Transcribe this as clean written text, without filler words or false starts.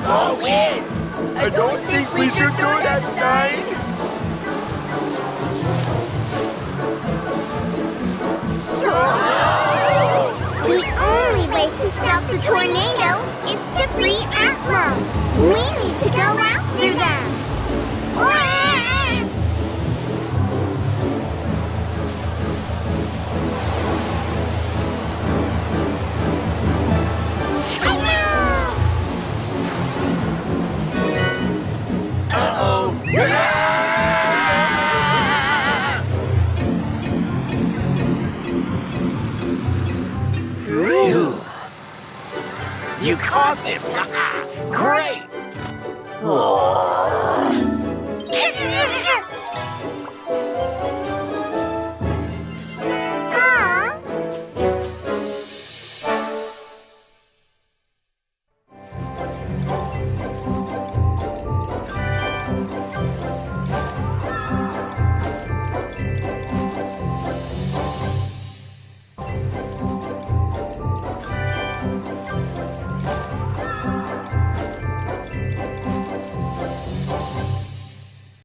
Go in! I don't think we should do that, Stein. The only way to stop the tornado is to free Atla. We need to go after them. You caught them! Great!